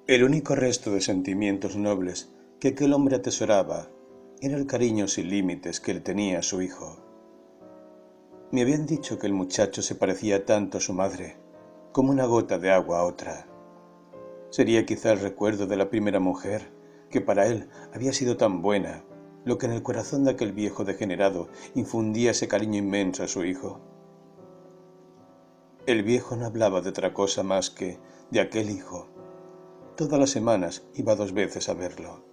El único resto de sentimientos nobles que aquel hombre atesoraba era el cariño sin límites que le tenía a su hijo. Me habían dicho que el muchacho se parecía tanto a su madre, como una gota de agua a otra. Sería quizá el recuerdo de la primera mujer, que para él había sido tan buena, lo que en el corazón de aquel viejo degenerado infundía ese cariño inmenso a su hijo. El viejo no hablaba de otra cosa más que de aquel hijo. Todas las semanas iba 2 veces a verlo.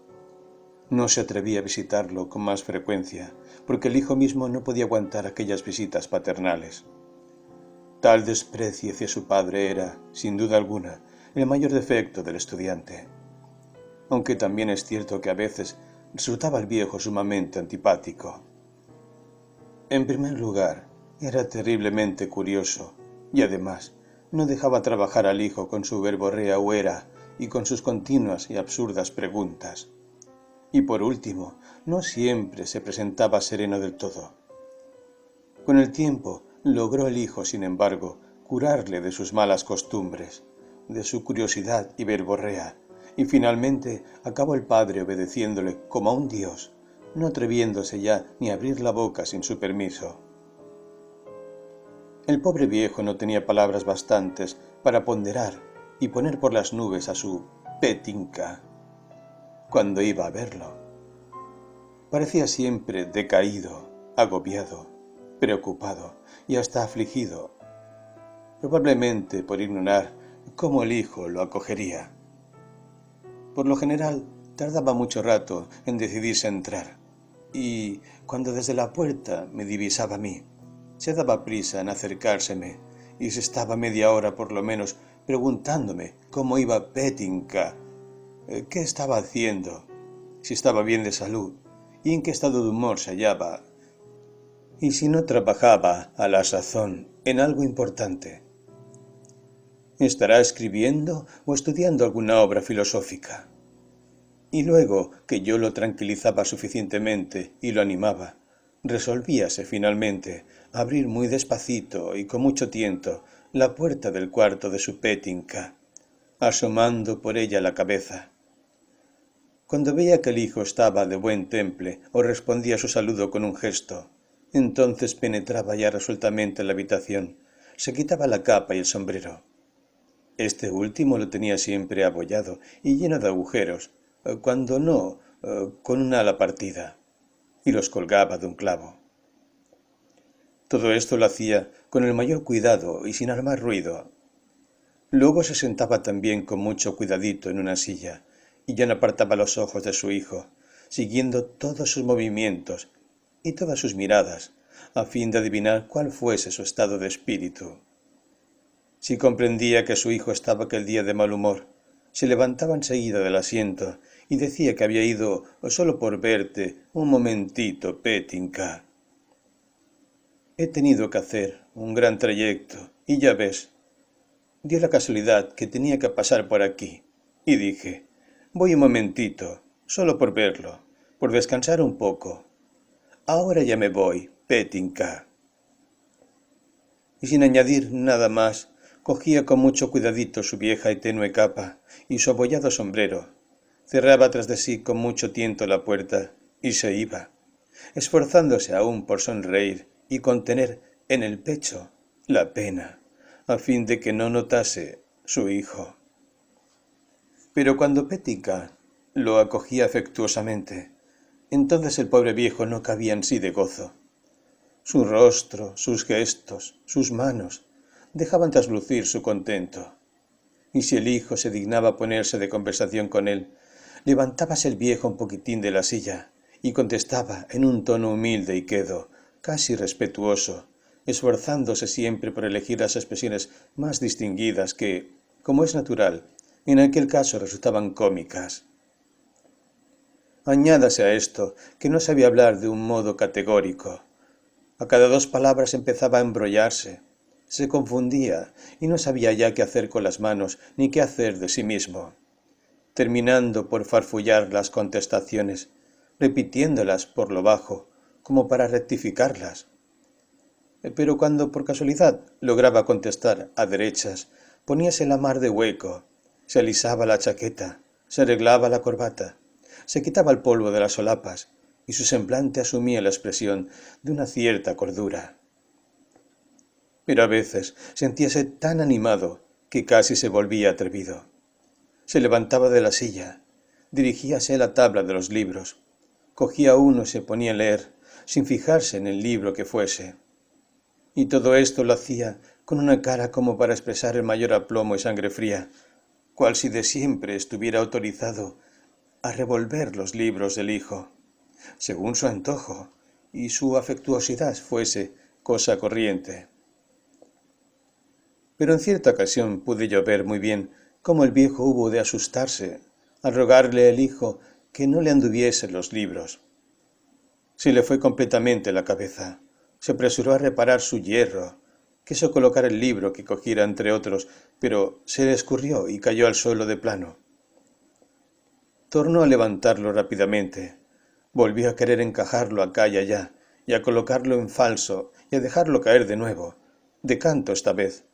No se atrevía a visitarlo con más frecuencia, porque el hijo mismo no podía aguantar aquellas visitas paternales. Tal desprecio hacia su padre era, sin duda alguna, el mayor defecto del estudiante. Aunque también es cierto que a veces resultaba el viejo sumamente antipático. En primer lugar, era terriblemente curioso, y además no dejaba trabajar al hijo con su verborrea huera y con sus continuas y absurdas preguntas. Y por último, no siempre se presentaba sereno del todo. Con el tiempo logró el hijo, sin embargo, curarle de sus malas costumbres, de su curiosidad y verborrea, y finalmente acabó el padre obedeciéndole como a un dios, no atreviéndose ya ni a abrir la boca sin su permiso. El pobre viejo no tenía palabras bastantes para ponderar y poner por las nubes a su Petinka cuando iba a verlo. Parecía siempre decaído, agobiado, preocupado y hasta afligido, probablemente por ignorar cómo el hijo lo acogería. Por lo general, tardaba mucho rato en decidirse a entrar, y cuando desde la puerta me divisaba a mí, se daba prisa en acercárseme y se estaba media hora por lo menos preguntándome cómo iba Petinka, qué estaba haciendo, si estaba bien de salud y en qué estado de humor se hallaba, y si no trabajaba a la sazón en algo importante. ¿Estará escribiendo o estudiando alguna obra filosófica? Y luego que yo lo tranquilizaba suficientemente y lo animaba, resolvíase finalmente a abrir muy despacito y con mucho tiento la puerta del cuarto de su Petinka, asomando por ella la cabeza. Cuando veía que el hijo estaba de buen temple o respondía a su saludo con un gesto, entonces penetraba ya resueltamente en la habitación, se quitaba la capa y el sombrero. Este último lo tenía siempre abollado y lleno de agujeros, cuando no, con una ala partida, y los colgaba de un clavo. Todo esto lo hacía con el mayor cuidado y sin armar ruido. Luego se sentaba también con mucho cuidadito en una silla, y ya no apartaba los ojos de su hijo, siguiendo todos sus movimientos y todas sus miradas, a fin de adivinar cuál fuese su estado de espíritu. Si comprendía que su hijo estaba aquel día de mal humor, se levantaba enseguida del asiento y decía que había ido solo por verte un momentito, Petinka. He tenido que hacer un gran trayecto y ya ves, dio la casualidad que tenía que pasar por aquí y dije, voy un momentito, solo por verlo, por descansar un poco. Ahora ya me voy, Petinka. Y sin añadir nada más, cogía con mucho cuidadito su vieja y tenue capa y su abollado sombrero, cerraba tras de sí con mucho tiento la puerta y se iba, esforzándose aún por sonreír y contener en el pecho la pena, a fin de que no notase su hijo. Pero cuando Petinka lo acogía afectuosamente, entonces el pobre viejo no cabía en sí de gozo. Su rostro, sus gestos, sus manos, dejaban traslucir su contento. Y si el hijo se dignaba ponerse de conversación con él, levantábase el viejo un poquitín de la silla y contestaba en un tono humilde y quedo, casi respetuoso, esforzándose siempre por elegir las expresiones más distinguidas que, como es natural, en aquel caso resultaban cómicas. Añádase a esto que no sabía hablar de un modo categórico. A cada 2 palabras empezaba a embrollarse, se confundía y no sabía ya qué hacer con las manos ni qué hacer de sí mismo, terminando por farfullar las contestaciones, repitiéndolas por lo bajo, como para rectificarlas. Pero cuando por casualidad lograba contestar a derechas, poníase la mar de hueco, Se alisaba la chaqueta, se arreglaba la corbata, se quitaba el polvo de las solapas y su semblante asumía la expresión de una cierta cordura. Pero a veces sentíase tan animado que casi se volvía atrevido. Se levantaba de la silla, dirigíase a la tabla de los libros, cogía uno y se ponía a leer, sin fijarse en el libro que fuese. Y todo esto lo hacía con una cara como para expresar el mayor aplomo y sangre fría, cual si de siempre estuviera autorizado a revolver los libros del hijo, según su antojo y su afectuosidad fuese cosa corriente. Pero en cierta ocasión pude yo ver muy bien cómo el viejo hubo de asustarse al rogarle el hijo que no le anduviese los libros. Se le fue completamente la cabeza. Se apresuró a reparar su hierro. Quiso colocar el libro que cogiera entre otros, pero se le escurrió y cayó al suelo de plano. Tornó a levantarlo rápidamente. Volvió a querer encajarlo acá y allá, y a colocarlo en falso, y a dejarlo caer de nuevo, de canto esta vez.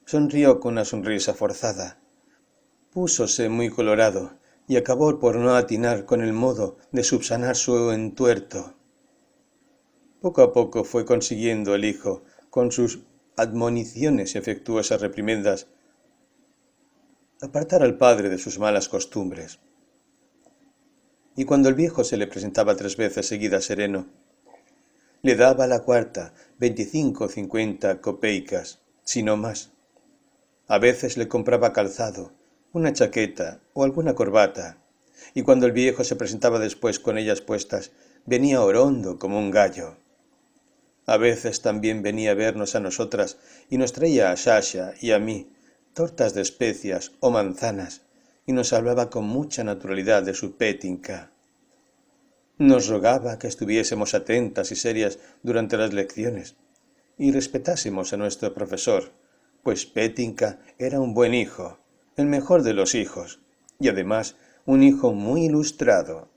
Sonrió con una sonrisa forzada. Púsose muy colorado, y acabó por no atinar con el modo de subsanar su entuerto. Poco a poco fue consiguiendo el hijo, con sus admoniciones y afectuosas reprimendas, apartar al padre de sus malas costumbres. Y cuando el viejo se le presentaba 3 veces seguidas sereno, le daba a la cuarta 25 o 50 copeicas, si no más. A veces le compraba calzado, una chaqueta o alguna corbata, y cuando el viejo se presentaba después con ellas puestas, venía orondo como un gallo. A veces también venía a vernos a nosotras y nos traía a Sasha y a mí tortas de especias o manzanas, y nos hablaba con mucha naturalidad de su Petinka. Nos rogaba que estuviésemos atentas y serias durante las lecciones y respetásemos a nuestro profesor, pues Petinka era un buen hijo, el mejor de los hijos, y además un hijo muy ilustrado.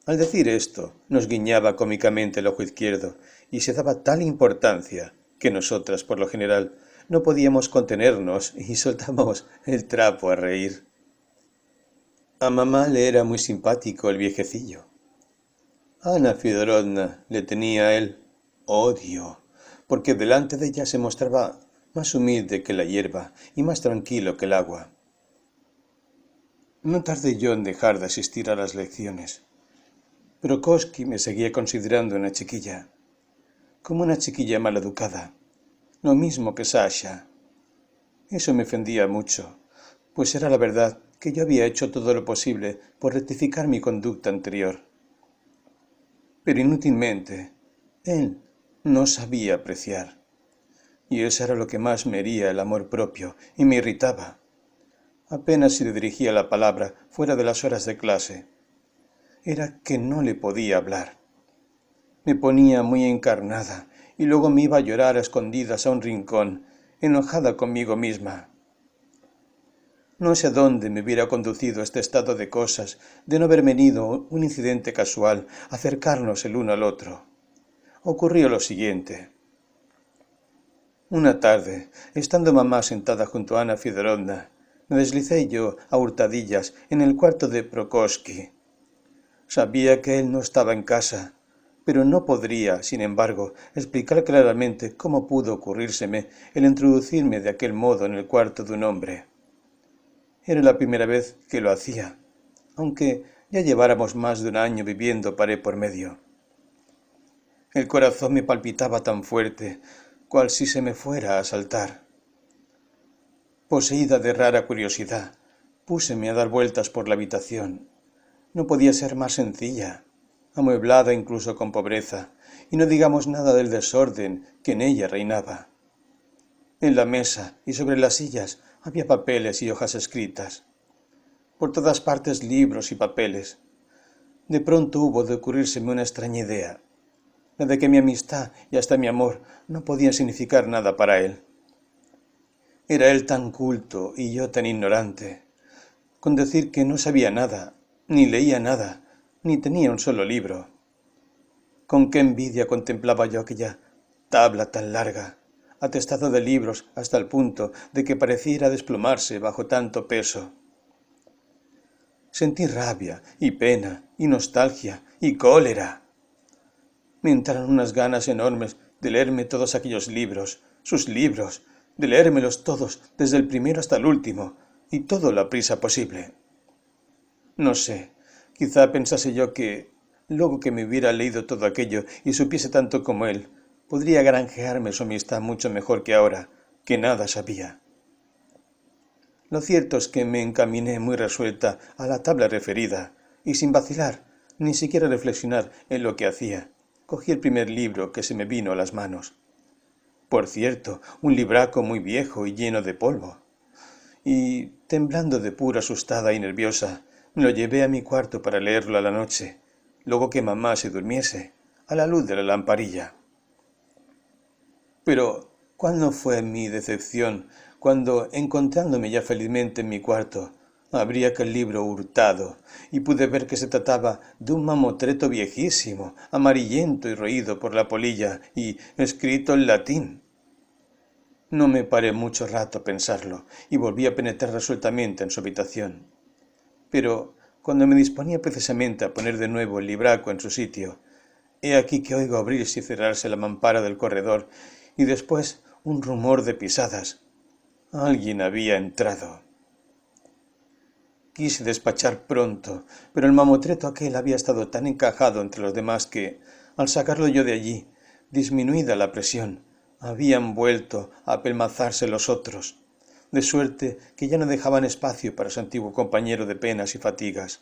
Al decir esto, nos guiñaba cómicamente el ojo izquierdo y se daba tal importancia que nosotras, por lo general, no podíamos contenernos y soltábamos el trapo a reír. A mamá le era muy simpático el viejecillo. Ana Fyodorovna le tenía a él odio, porque delante de ella se mostraba más humilde que la hierba y más tranquilo que el agua. No tardé yo en dejar de asistir a las lecciones. Prokoski me seguía considerando una chiquilla, como una chiquilla maleducada, lo mismo que Sasha. Eso me ofendía mucho, pues era la verdad que yo había hecho todo lo posible por rectificar mi conducta anterior. Pero inútilmente, él no sabía apreciar, y eso era lo que más me hería el amor propio y me irritaba. Apenas si le dirigía la palabra fuera de las horas de clase. Era que no le podía hablar. Me ponía muy encarnada y luego me iba a llorar a escondidas a un rincón, enojada conmigo misma. No sé a dónde me hubiera conducido este estado de cosas de no haber venido un incidente casual a acercarnos el uno al otro. Ocurrió lo siguiente. Una tarde, estando mamá sentada junto a Ana Fyodorovna, me deslicé yo a hurtadillas en el cuarto de Prokoski. Sabía que él no estaba en casa, pero no podría, sin embargo, explicar claramente cómo pudo ocurrírseme el introducirme de aquel modo en el cuarto de un hombre. Era la primera vez que lo hacía, aunque ya lleváramos más de un año viviendo pared por medio. El corazón me palpitaba tan fuerte, cual si se me fuera a saltar. Poseída de rara curiosidad, púseme a dar vueltas por la habitación. No podía ser más sencilla, amueblada incluso con pobreza, y no digamos nada del desorden que en ella reinaba. En la mesa y sobre las sillas había papeles y hojas escritas. Por todas partes libros y papeles. De pronto hubo de ocurrírseme una extraña idea, la de que mi amistad y hasta mi amor no podían significar nada para él. Era él tan culto y yo tan ignorante, con decir que no sabía nada, ni leía nada, ni tenía un solo libro. Con qué envidia contemplaba yo aquella tabla tan larga, atestado de libros hasta el punto de que pareciera desplomarse bajo tanto peso. Sentí rabia y pena y nostalgia y cólera. Me entraron unas ganas enormes de leerme todos aquellos libros, sus libros, de leérmelos todos desde el primero hasta el último, y todo a la prisa posible. No sé, quizá pensase yo que, luego que me hubiera leído todo aquello y supiese tanto como él, podría granjearme su amistad mucho mejor que ahora, que nada sabía. Lo cierto es que me encaminé muy resuelta a la tabla referida, y sin vacilar, ni siquiera reflexionar en lo que hacía, cogí el primer libro que se me vino a las manos. Por cierto, un libraco muy viejo y lleno de polvo. Y, temblando de pura asustada y nerviosa, me lo llevé a mi cuarto para leerlo a la noche, luego que mamá se durmiese, a la luz de la lamparilla. Pero, ¿cuál no fue mi decepción cuando, encontrándome ya felizmente en mi cuarto, abrí aquel libro hurtado y pude ver que se trataba de un mamotreto viejísimo, amarillento y roído por la polilla y escrito en latín? No me paré mucho rato a pensarlo y volví a penetrar resueltamente en su habitación. Pero, cuando me disponía precisamente a poner de nuevo el libraco en su sitio, he aquí que oigo abrirse y cerrarse la mampara del corredor y después un rumor de pisadas. Alguien había entrado. Quise despachar pronto, pero el mamotreto aquel había estado tan encajado entre los demás que, al sacarlo yo de allí, disminuida la presión, habían vuelto a apelmazarse los otros, de suerte que ya no dejaban espacio para su antiguo compañero de penas y fatigas.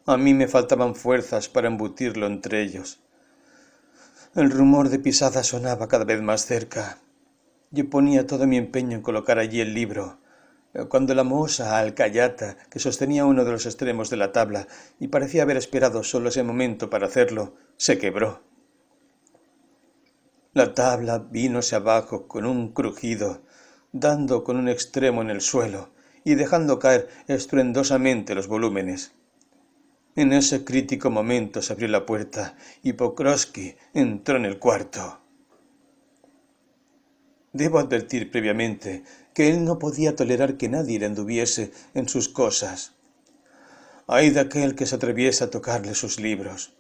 A mí me faltaban fuerzas para embutirlo entre ellos. El rumor de pisadas sonaba cada vez más cerca. Yo ponía todo mi empeño en colocar allí el libro, cuando la mohosa alcayata, que sostenía uno de los extremos de la tabla y parecía haber esperado solo ese momento para hacerlo, se quebró. La tabla vínose abajo con un crujido, dando con un extremo en el suelo y dejando caer estruendosamente los volúmenes. En ese crítico momento se abrió la puerta y Pokrovsky entró en el cuarto. Debo advertir previamente que él no podía tolerar que nadie le anduviese en sus cosas. Ay de aquel que se atreviese a tocarle sus libros.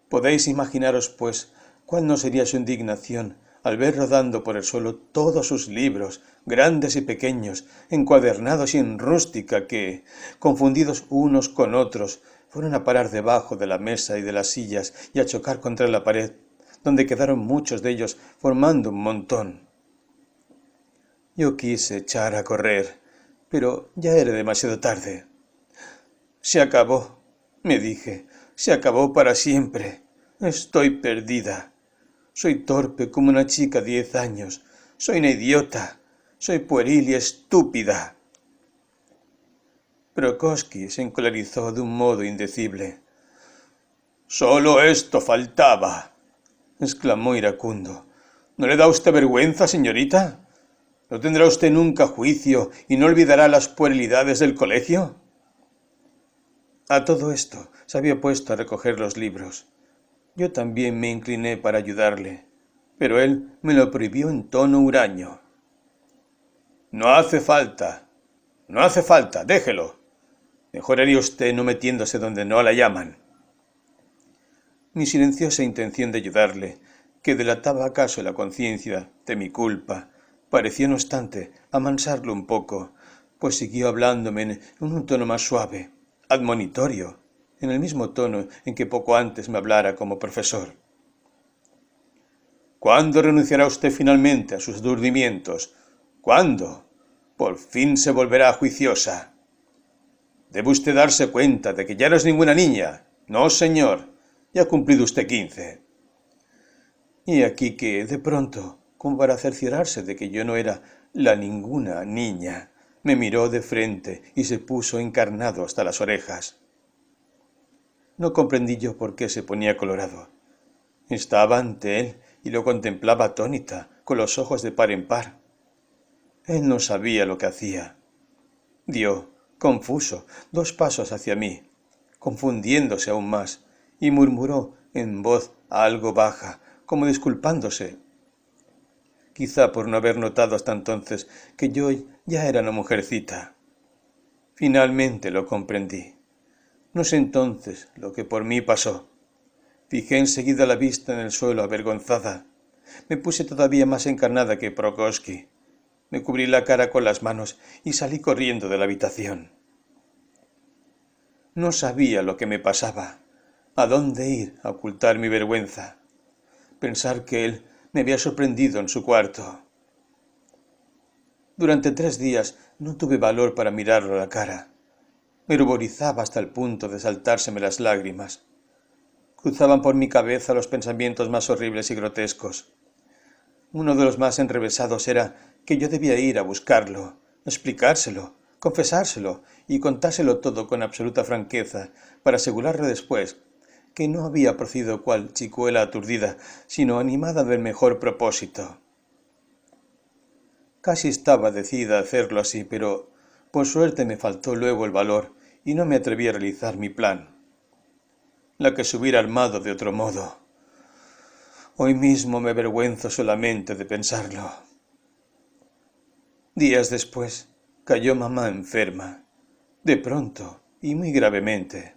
Podéis imaginaros, pues, cuál no sería su indignación al ver rodando por el suelo todos sus libros, grandes y pequeños, encuadernados y en rústica, que, confundidos unos con otros, fueron a parar debajo de la mesa y de las sillas y a chocar contra la pared, donde quedaron muchos de ellos formando un montón. Yo quise echar a correr, pero ya era demasiado tarde. Se acabó, me dije, se acabó para siempre. Estoy perdida. Soy torpe como una chica de 10 años. Soy una idiota. Soy pueril y estúpida. Prokofsky se encolerizó de un modo indecible. «Solo esto faltaba», exclamó iracundo. «¿No le da usted vergüenza, señorita? ¿No tendrá usted nunca juicio y no olvidará las puerilidades del colegio?» A todo esto se había puesto a recoger los libros. Yo también me incliné para ayudarle, pero él me lo prohibió en tono huraño. «No hace falta, déjelo. Mejor haría usted no metiéndose donde no la llaman». Mi silenciosa intención de ayudarle, que delataba acaso la conciencia de mi culpa, pareció no obstante amansarlo un poco, pues siguió hablándome en un tono más suave, admonitorio, en el mismo tono en que poco antes me hablara como profesor. «¿Cuándo renunciará usted finalmente a sus aturdimientos? ¿Cuándo? Por fin se volverá juiciosa. Debe usted darse cuenta de que ya no es ninguna niña. No, señor, ya ha cumplido usted 15. Y aquí que, de pronto, como para cerciorarse de que yo no era la ninguna niña, me miró de frente y se puso encarnado hasta las orejas. No comprendí yo por qué se ponía colorado. Estaba ante él y lo contemplaba atónita, con los ojos de par en par. Él no sabía lo que hacía. Dio, confuso, 2 pasos hacia mí, confundiéndose aún más, y murmuró en voz algo baja, como disculpándose. quizá por no haber notado hasta entonces que yo ya era una mujercita. Finalmente lo comprendí. No sé entonces lo que por mí pasó. Fijé enseguida la vista en el suelo avergonzada. Me puse todavía más encarnada que Prokosky. Me cubrí la cara con las manos y salí corriendo de la habitación. No sabía lo que me pasaba, a dónde ir a ocultar mi vergüenza. Pensar que él me había sorprendido en su cuarto. Durante 3 días no tuve valor para mirarlo a la cara. Me ruborizaba hasta el punto de saltárseme las lágrimas. Cruzaban por mi cabeza los pensamientos más horribles y grotescos. Uno de los más enrevesados era que yo debía ir a buscarlo, explicárselo, confesárselo y contárselo todo con absoluta franqueza para asegurarle después que no había procedido cual chicuela aturdida, sino animada del mejor propósito. Casi estaba decidida a hacerlo así, pero por suerte me faltó luego el valor y no me atreví a realizar mi plan. La que se hubiera armado de otro modo. Hoy mismo me avergüenzo solamente de pensarlo. Días después cayó mamá enferma, de pronto y muy gravemente.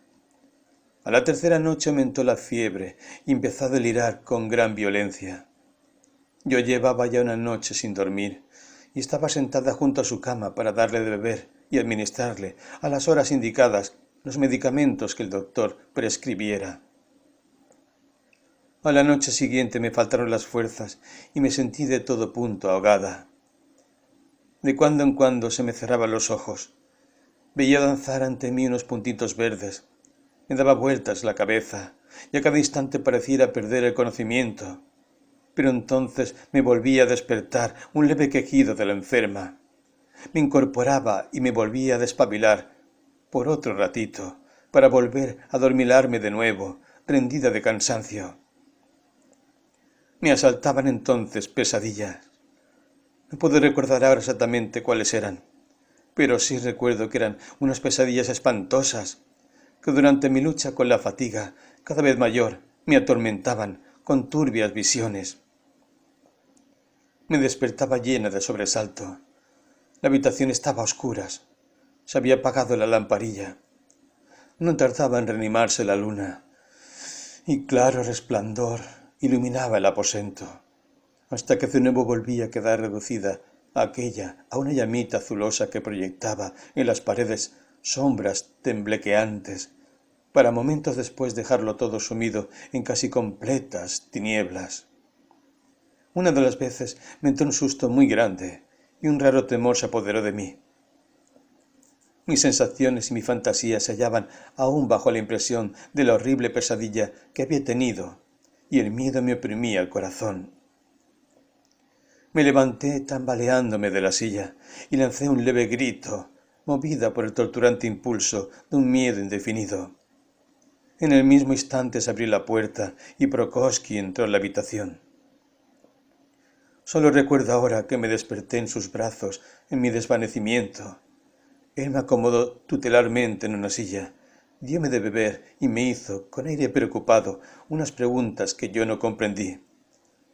A la tercera noche aumentó la fiebre y empezó a delirar con gran violencia. Yo llevaba ya una noche sin dormir y estaba sentada junto a su cama para darle de beber y administrarle a las horas indicadas los medicamentos que el doctor prescribiera. A la noche siguiente me faltaron las fuerzas y me sentí de todo punto ahogada. De cuando en cuando se me cerraban los ojos. Veía danzar ante mí unos puntitos verdes. Me daba vueltas la cabeza y a cada instante pareciera perder el conocimiento. Pero entonces me volvía a despertar un leve quejido de la enferma. Me incorporaba y me volvía a despabilar por otro ratito, para volver a dormilarme de nuevo, rendida de cansancio. Me asaltaban entonces pesadillas. No puedo recordar ahora exactamente cuáles eran, pero sí recuerdo que eran unas pesadillas espantosas, que durante mi lucha con la fatiga, cada vez mayor, me atormentaban con turbias visiones. Me despertaba llena de sobresalto. La habitación estaba a oscuras. Se había apagado la lamparilla. No tardaba en reanimarse la luna, y claro resplandor iluminaba el aposento, hasta que de nuevo volvía a quedar reducida a una llamita azulosa que proyectaba en las paredes sombras temblequeantes, para momentos después dejarlo todo sumido en casi completas tinieblas. Una de las veces me entró un susto muy grande y un raro temor se apoderó de mí. Mis sensaciones y mi fantasía se hallaban aún bajo la impresión de la horrible pesadilla que había tenido, y el miedo me oprimía el corazón. Me levanté tambaleándome de la silla y lancé un leve grito, movida por el torturante impulso de un miedo indefinido. En el mismo instante se abrió la puerta y Prokosky entró en la habitación. Solo recuerdo ahora que me desperté en sus brazos en mi desvanecimiento. Él me acomodó tutelarmente en una silla, dióme de beber y me hizo, con aire preocupado, unas preguntas que yo no comprendí.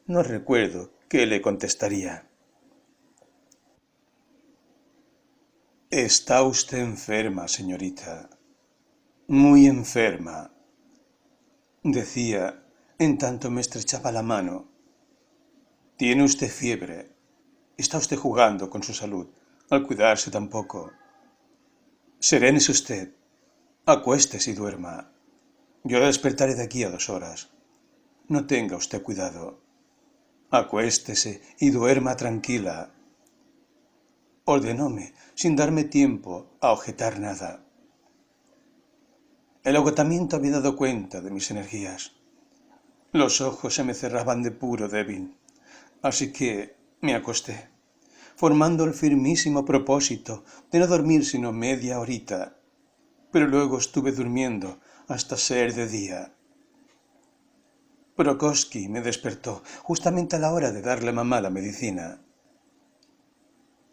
No recuerdo qué le contestaría. «Está usted enferma, señorita. Muy enferma», decía, en tanto me estrechaba la mano. «Tiene usted fiebre. Está usted jugando con su salud, al cuidarse tan poco. Serénese usted. Acuéstese y duerma. Yo la despertaré de aquí a 2 horas. No tenga usted cuidado. Acuéstese y duerma tranquila», ordenóme, sin darme tiempo a objetar nada. El agotamiento había dado cuenta de mis energías. Los ojos se me cerraban de puro débil, así que me acosté, formando el firmísimo propósito de no dormir sino media horita, pero luego estuve durmiendo hasta ser de día. Prokosky me despertó justamente a la hora de darle a mamá la medicina.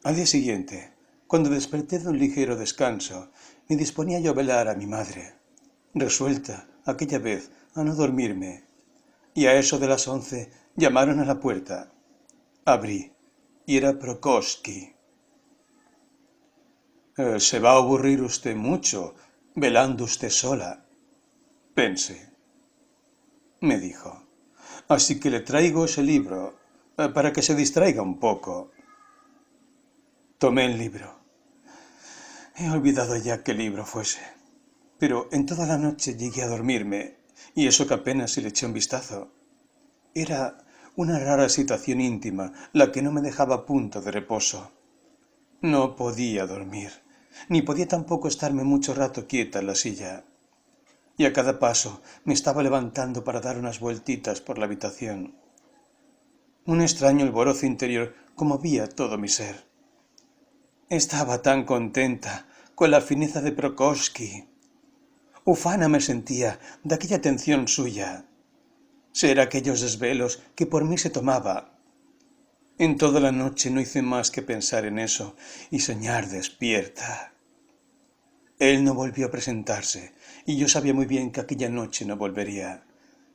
Al día siguiente, cuando desperté de un ligero descanso, me disponía yo a velar a mi madre, resuelta, aquella vez, a no dormirme, y a eso de las 11 llamaron a la puerta. Abrí, y era Prokófsky. Se va a aburrir usted mucho, velando usted sola, pensé. Me dijo. Así que le traigo ese libro, para que se distraiga un poco. Tomé el libro. He olvidado ya qué libro fuese, pero en toda la noche llegué a dormirme, y eso que apenas si le eché un vistazo. Era una rara situación íntima la que no me dejaba a punto de reposo. No podía dormir, ni podía tampoco estarme mucho rato quieta en la silla. Y a cada paso me estaba levantando para dar unas vueltitas por la habitación. Un extraño alborozo interior conmovía todo mi ser. Estaba tan contenta con la fineza de Prokófsky. Ufana me sentía de aquella atención suya. Ser aquellos desvelos que por mí se tomaba. En toda la noche no hice más que pensar en eso y soñar despierta. Él no volvió a presentarse, y yo sabía muy bien que aquella noche no volvería,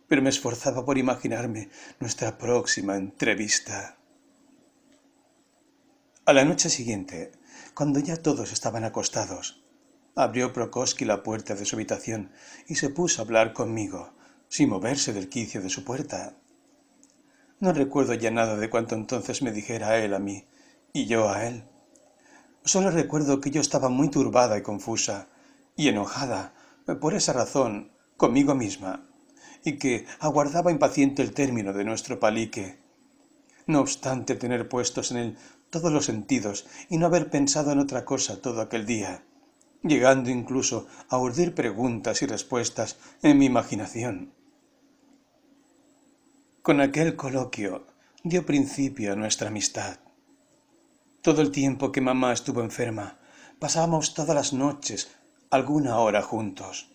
pero me esforzaba por imaginarme nuestra próxima entrevista. A la noche siguiente, cuando ya todos estaban acostados, abrió Prokófsky la puerta de su habitación y se puso a hablar conmigo, sin moverse del quicio de su puerta. No recuerdo ya nada de cuanto entonces me dijera él a mí, y yo a él. Solo recuerdo que yo estaba muy turbada y confusa, y enojada, por esa razón, conmigo misma, y que aguardaba impaciente el término de nuestro palique. No obstante tener puestos en él todos los sentidos y no haber pensado en otra cosa todo aquel día, llegando incluso a urdir preguntas y respuestas en mi imaginación. Con aquel coloquio dio principio a nuestra amistad. Todo el tiempo que mamá estuvo enferma, pasábamos todas las noches alguna hora juntos.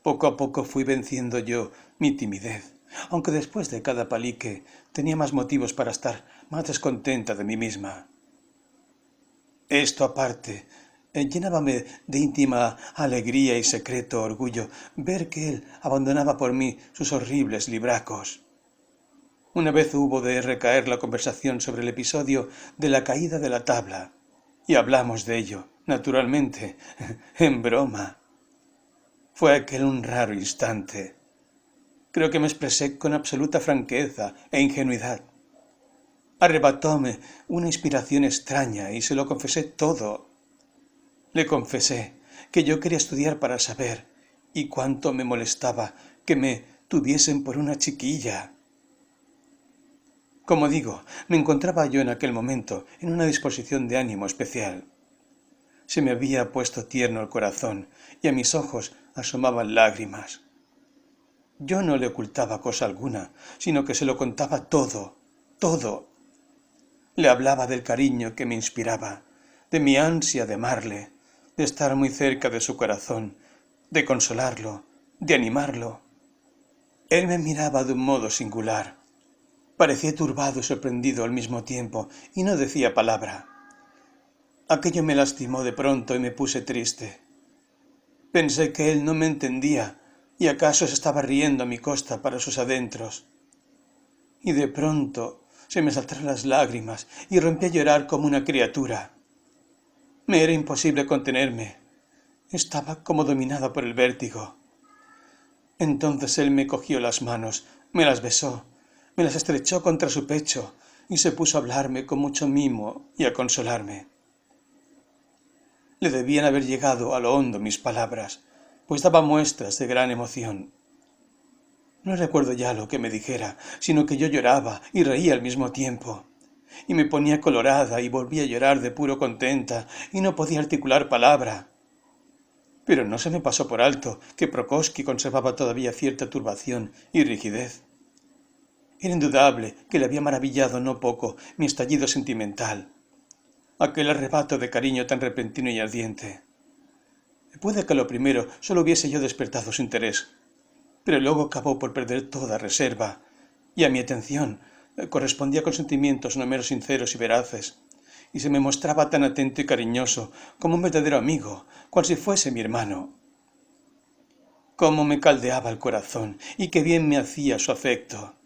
Poco a poco fui venciendo yo mi timidez, aunque después de cada palique tenía más motivos para estar más descontenta de mí misma. Esto aparte, llenábame de íntima alegría y secreto orgullo ver que él abandonaba por mí sus horribles libracos. Una vez hubo de recaer la conversación sobre el episodio de la caída de la tabla, y hablamos de ello, naturalmente, en broma. Fue aquel un raro instante. Creo que me expresé con absoluta franqueza e ingenuidad. Arrebatóme una inspiración extraña y se lo confesé todo. Le confesé que yo quería estudiar para saber, y cuánto me molestaba que me tuviesen por una chiquilla. Como digo, me encontraba yo en aquel momento en una disposición de ánimo especial. Se me había puesto tierno el corazón y a mis ojos asomaban lágrimas. Yo no le ocultaba cosa alguna, sino que se lo contaba todo, todo. Le hablaba del cariño que me inspiraba, de mi ansia de amarle, de estar muy cerca de su corazón, de consolarlo, de animarlo. Él me miraba de un modo singular. Parecía turbado y sorprendido al mismo tiempo, y no decía palabra. Aquello me lastimó de pronto y me puse triste. Pensé que él no me entendía, y acaso se estaba riendo a mi costa para sus adentros. Y de pronto se me saltaron las lágrimas y rompí a llorar como una criatura. Me era imposible contenerme. Estaba como dominada por el vértigo. Entonces él me cogió las manos, me las besó, me las estrechó contra su pecho y se puso a hablarme con mucho mimo y a consolarme. Le debían haber llegado a lo hondo mis palabras, pues daba muestras de gran emoción. No recuerdo ya lo que me dijera, sino que yo lloraba y reía al mismo tiempo, y me ponía colorada y volvía a llorar de puro contenta, y no podía articular palabra. Pero no se me pasó por alto que Prokófsky conservaba todavía cierta turbación y rigidez. Era indudable que le había maravillado no poco mi estallido sentimental, aquel arrebato de cariño tan repentino y ardiente. Puede que a lo primero solo hubiese yo despertado su interés, pero luego acabó por perder toda reserva, y a mi atención correspondía con sentimientos no menos sinceros y veraces, y se me mostraba tan atento y cariñoso como un verdadero amigo, cual si fuese mi hermano. Cómo me caldeaba el corazón, y qué bien me hacía su afecto.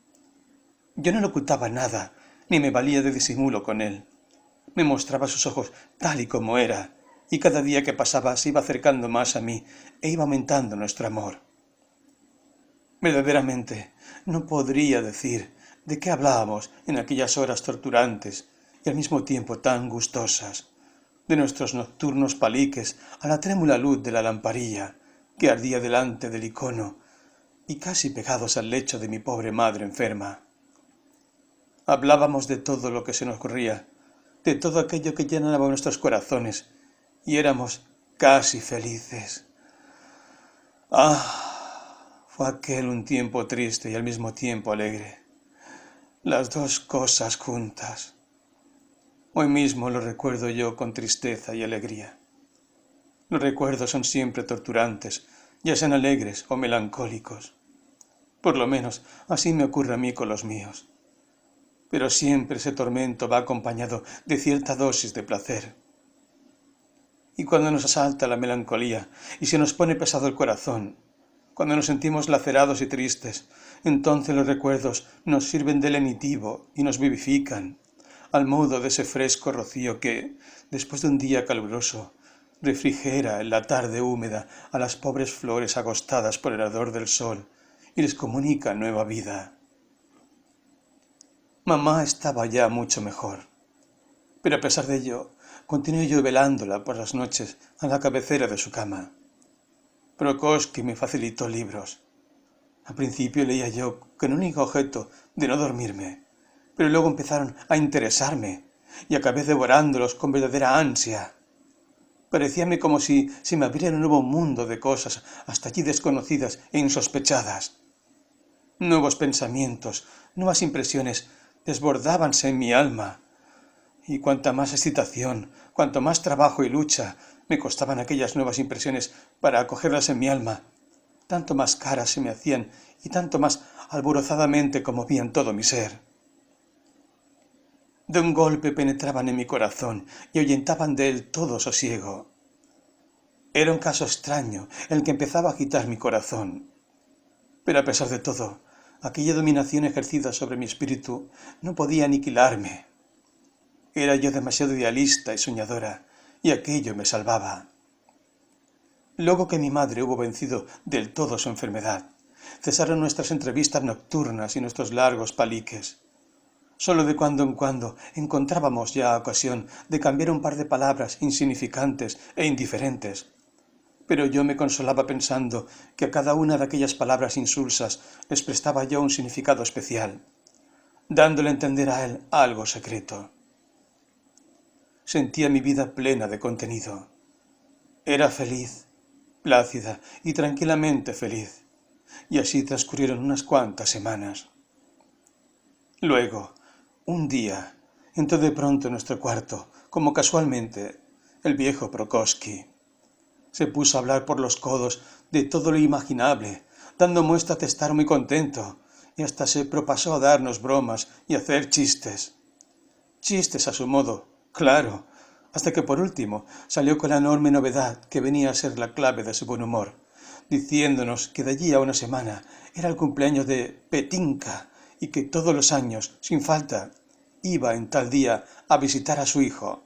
Yo no le ocultaba nada, ni me valía de disimulo con él. Me mostraba sus ojos tal y como era, y cada día que pasaba se iba acercando más a mí e iba aumentando nuestro amor. Verdaderamente, no podría decir de qué hablábamos en aquellas horas torturantes y al mismo tiempo tan gustosas, de nuestros nocturnos paliques a la trémula luz de la lamparilla que ardía delante del icono y casi pegados al lecho de mi pobre madre enferma. Hablábamos de todo lo que se nos ocurría, de todo aquello que llenaba nuestros corazones, y éramos casi felices. ¡Ah! Fue aquel un tiempo triste y al mismo tiempo alegre. Las dos cosas juntas. Hoy mismo lo recuerdo yo con tristeza y alegría. Los recuerdos son siempre torturantes, ya sean alegres o melancólicos. Por lo menos así me ocurre a mí con los míos. Pero siempre ese tormento va acompañado de cierta dosis de placer. Y cuando nos asalta la melancolía y se nos pone pesado el corazón, cuando nos sentimos lacerados y tristes, entonces los recuerdos nos sirven de lenitivo y nos vivifican, al modo de ese fresco rocío que, después de un día caluroso, refrigera en la tarde húmeda a las pobres flores agostadas por el ardor del sol y les comunica nueva vida. Mamá estaba ya mucho mejor, pero a pesar de ello, continué yo velándola por las noches a la cabecera de su cama. Prokófiev me facilitó libros. Al principio leía yo con el único objeto de no dormirme, pero luego empezaron a interesarme y acabé devorándolos con verdadera ansia. Parecíame como si se me abriera un nuevo mundo de cosas hasta allí desconocidas e insospechadas. Nuevos pensamientos, nuevas impresiones desbordábanse en mi alma, y cuanta más excitación, cuanto más trabajo y lucha me costaban aquellas nuevas impresiones para acogerlas en mi alma, tanto más caras se me hacían y tanto más alborozadamente conmovían todo mi ser. De un golpe penetraban en mi corazón y ahuyentaban de él todo sosiego. Era un caso extraño el que empezaba a agitar mi corazón. Pero a pesar de todo, aquella dominación ejercida sobre mi espíritu no podía aniquilarme. Era yo demasiado idealista y soñadora, y aquello me salvaba. Luego que mi madre hubo vencido del todo su enfermedad, cesaron nuestras entrevistas nocturnas y nuestros largos paliques. Solo de cuando en cuando encontrábamos ya ocasión de cambiar un par de palabras insignificantes e indiferentes. Pero yo me consolaba pensando que a cada una de aquellas palabras insulsas les prestaba yo un significado especial, dándole a entender a él algo secreto. Sentía mi vida plena de contenido. Era feliz, plácida y tranquilamente feliz, y así transcurrieron unas cuantas semanas. Luego, un día, entró de pronto en nuestro cuarto, como casualmente, el viejo Prokófiev. Se puso a hablar por los codos de todo lo imaginable, dando muestras de estar muy contento, y hasta se propasó a darnos bromas y a hacer chistes. Chistes a su modo, claro, hasta que por último salió con la enorme novedad que venía a ser la clave de su buen humor, diciéndonos que de allí a una semana era el cumpleaños de Petinka y que todos los años, sin falta, iba en tal día a visitar a su hijo.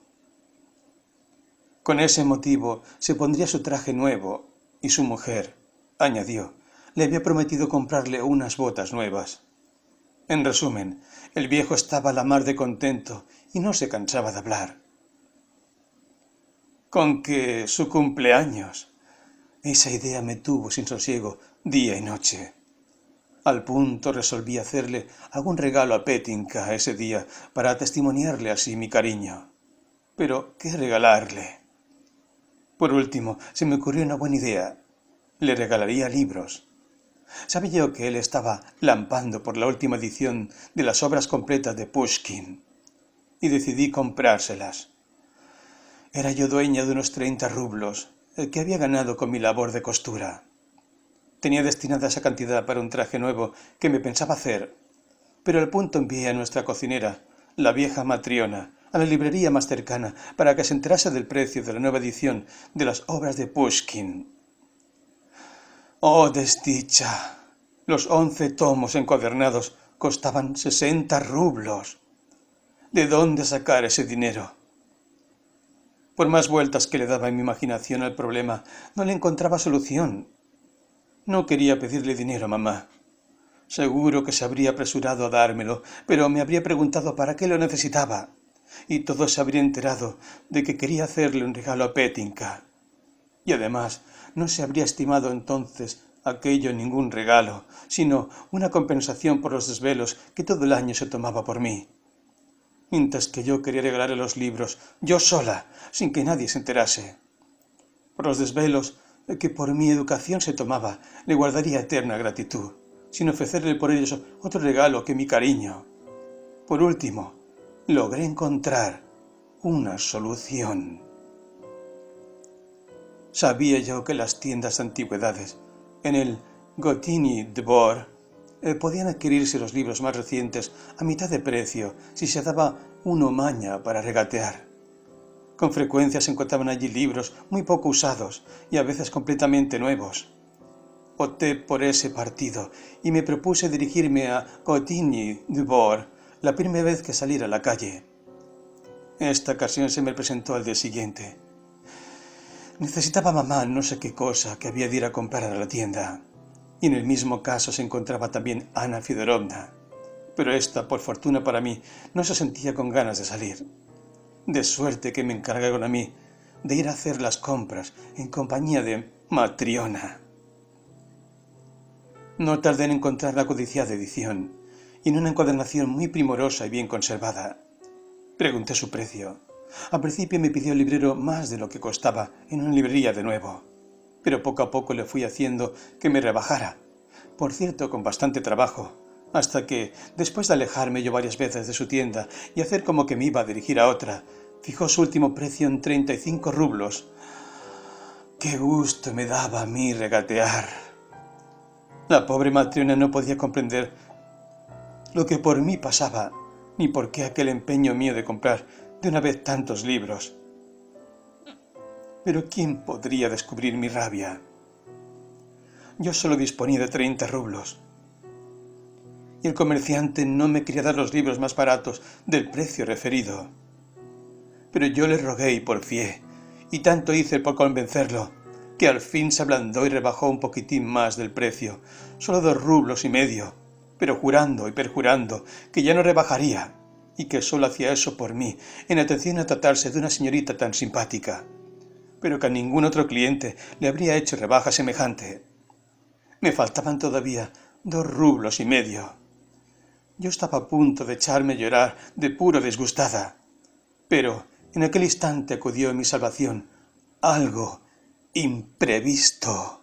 Con ese motivo se pondría su traje nuevo y su mujer, añadió, le había prometido comprarle unas botas nuevas. En resumen, el viejo estaba a la mar de contento y no se cansaba de hablar. Con que su cumpleaños. Esa idea me tuvo sin sosiego día y noche. Al punto resolví hacerle algún regalo a Petinka ese día para testimoniarle así mi cariño. Pero, ¿qué regalarle? Por último, se me ocurrió una buena idea. Le regalaría libros. Sabía yo que él estaba lampando por la última edición de las obras completas de Pushkin, y decidí comprárselas. Era yo dueña de unos 30 rublos, que había ganado con mi labor de costura. Tenía destinada esa cantidad para un traje nuevo que me pensaba hacer, pero al punto envié a nuestra cocinera, la vieja Matriona, a la librería más cercana para que se enterase del precio de la nueva edición de las obras de Pushkin. ¡Oh, desdicha! Los 11 tomos encuadernados costaban 60 rublos. ¿De dónde sacar ese dinero? Por más vueltas que le daba en mi imaginación al problema, no le encontraba solución. No quería pedirle dinero a mamá. Seguro que se habría apresurado a dármelo, pero me habría preguntado para qué lo necesitaba, y todo se habría enterado de que quería hacerle un regalo a Petinka. Y además, no se habría estimado entonces aquello ningún regalo, sino una compensación por los desvelos que todo el año se tomaba por mí. Mientras que yo quería regalarle los libros, yo sola, sin que nadie se enterase. Por los desvelos que por mi educación se tomaba, le guardaría eterna gratitud, sin ofrecerle por ellos otro regalo que mi cariño. Por último, logré encontrar una solución. Sabía yo que las tiendas de antigüedades, en el Gotini Dvor, podían adquirirse los libros más recientes a mitad de precio si se daba uno maña para regatear. Con frecuencia se encontraban allí libros muy poco usados y a veces completamente nuevos. Opté por ese partido y me propuse dirigirme a Gotini Dvor la primera vez que saliera a la calle. Esta ocasión se me presentó al día siguiente. Necesitaba mamá no sé qué cosa que había de ir a comprar a la tienda. Y en el mismo caso se encontraba también Ana Fiódorovna. Pero ésta, por fortuna para mí, no se sentía con ganas de salir. De suerte que me encargaron a mí de ir a hacer las compras en compañía de Matriona. No tardé en encontrar la codiciada edición, y en una encuadernación muy primorosa y bien conservada. Pregunté su precio. Al principio me pidió el librero más de lo que costaba en una librería de nuevo, pero poco a poco le fui haciendo que me rebajara, por cierto con bastante trabajo, hasta que, después de alejarme yo varias veces de su tienda y hacer como que me iba a dirigir a otra, fijó su último precio en 35 rublos. ¡Qué gusto me daba a mí regatear! La pobre Matriona no podía comprender lo que por mí pasaba, ni por qué aquel empeño mío de comprar de una vez tantos libros. Pero ¿quién podría descubrir mi rabia? Yo solo disponía de 30 rublos, y el comerciante no me quería dar los libros más baratos del precio referido. Pero yo le rogué y porfié, y tanto hice por convencerlo, que al fin se ablandó y rebajó un poquitín más del precio, solo 2,5 rublos, pero jurando y perjurando que ya no rebajaría, y que solo hacía eso por mí, en atención a tratarse de una señorita tan simpática, pero que a ningún otro cliente le habría hecho rebaja semejante. Me faltaban todavía 2,5 rublos. Yo estaba a punto de echarme a llorar de puro disgustada, pero en aquel instante acudió en mi salvación algo imprevisto.